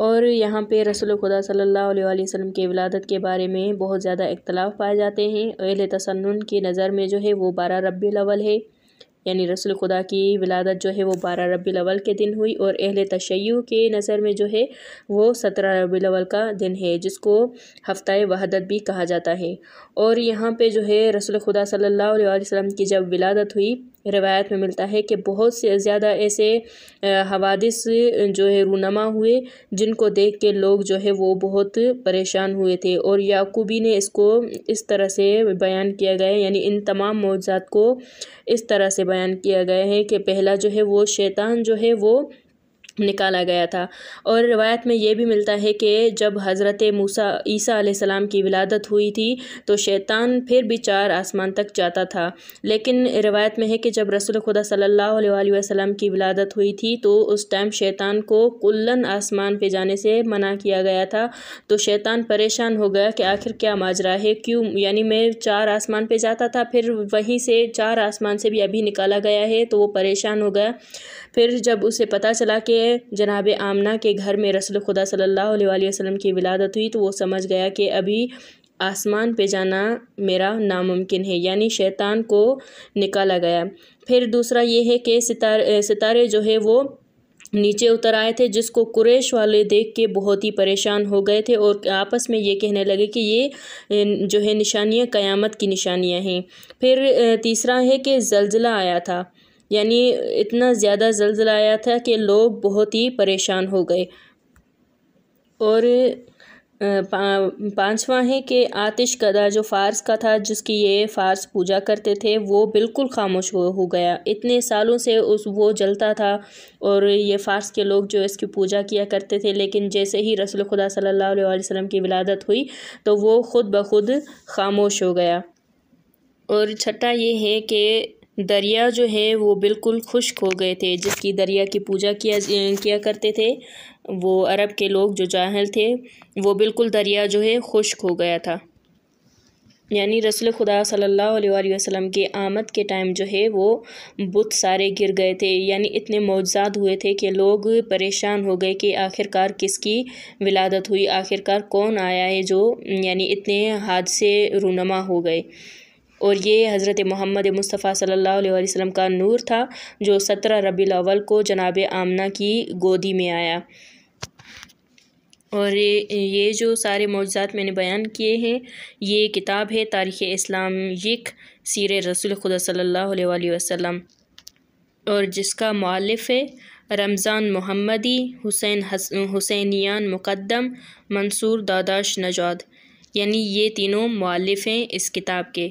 और यहाँ पे रसूल खुदा सल्लल्लाहु अलैहि वसल्लम के विलादत के बारे में बहुत ज़्यादा इख्तलाफ पाए जाते हैं। अहले तसन्नुन की नज़र में जो है वो 12 रबीउल अव्वल है, यानी रसूल खुदा की विलादत जो है वो 12 रबीउल अव्वल के दिन हुई। और अहले तशय्युअ के नज़र में जो है वो 17 रबीउल अव्वल का दिन है, जिसको हफ्ताए वहदत भी कहा जाता है। और यहाँ पे जो है रसूल खुदा सल्लल्लाहु अलैहि वसल्लम की जब विलादत हुई, रिवायत में मिलता है कि बहुत से ज़्यादा ऐसे हवादिस जो है रूनमा हुए, जिनको देख के लोग जो है वो बहुत परेशान हुए थे। और याकूबी ने इसको इस तरह से बयान किया गया है, यानी इन तमाम मौजज़ात को इस तरह से बयान किया गया है कि पहला जो है वो शैतान जो है वो निकाला गया था। और रिवायत में ये भी मिलता है कि जब हज़रत ईसा अलैहिस्सलाम की विलादत हुई थी तो शैतान फिर भी 4 आसमान तक जाता था। लेकिन रिवायत में है कि जब रसूल खुदा सल्लल्लाहु अलैहि वसल्लम की विलादत हुई थी तो उस टाइम शैतान को कुल्लन आसमान पे जाने से मना किया गया था। तो शैतान परेशान हो गया कि आखिर क्या माजरा है, क्यों, यानी मैं 4 आसमान पे जाता था, फिर वहीं से 4 आसमान से भी अभी निकाला गया है, तो वो परेशान हो गया। फिर जब उसे पता चला कि जनाब आमना के घर में रसूल खुदा सल्लल्लाहु अलैहि वसल्लम की विलादत हुई, तो वो समझ गया कि अभी आसमान पे जाना मेरा नामुमकिन है, यानी शैतान को निकाला गया। फिर दूसरा ये है कि सितारे जो है वो नीचे उतर आए थे, जिसको कुरैश वाले देख के बहुत ही परेशान हो गए थे और आपस में ये कहने लगे कि ये जो है निशानियाँ क़यामत की निशानियाँ हैं। फिर तीसरा है कि ज़ल्ज़ला आया था, यानी इतना ज़्यादा ज़ल्ज़ला आया था कि लोग बहुत ही परेशान हो गए। और पांचवा है कि आतिश कदा जो फ़ारस का था, जिसकी ये फ़ारस पूजा करते थे, वो बिल्कुल खामोश हो गया। इतने सालों से वो जलता था और ये फ़ारस के लोग जो इसकी पूजा किया करते थे, लेकिन जैसे ही रसूल खुदा सल्लल्लाहु अलैहि वसल्लम की विलादत हुई तो वो ख़ुद ब खुद खामोश हो गया। और छठा ये है कि दरिया जो है वो बिल्कुल खुश्क हो गए थे, जिसकी दरिया की पूजा किया करते थे वो अरब के लोग जो जाहिल थे, वो बिल्कुल दरिया जो है खुश्क हो गया था। यानी रसूल खुदा सल्लल्लाहु अलैहि वसल्लम के आमद के टाइम जो है वो बुत सारे गिर गए थे, यानी इतने मौजज़ात हुए थे कि लोग परेशान हो गए कि आखिरकार किसकी विलादत हुई, आखिरकार कौन आया है जो, यानी इतने हादसे रूनमा हो गए। और ये हज़रत मोहम्मद मुस्तफ़ा सल्लल्लाहु अलैहि वसल्लम का नूर था, जो 17 रबीउल अव्वल को जनाब आमना की गोदी में आया। और ये जो सारे मौजज़ात मैंने बयान किए हैं, ये किताब है तारीख़ इस्लामिक सीरे रसूल खुदा सल्लल्लाहु अलैहि वसल्लम, और जिसका मुअल्लिफ़ है रमज़ान मोहम्मदी, हुसैनियान मुक़द्दम, मंसूर दादाश नजाद, यानी ये तीनों मुअल्लिफ़ हैं इस किताब के।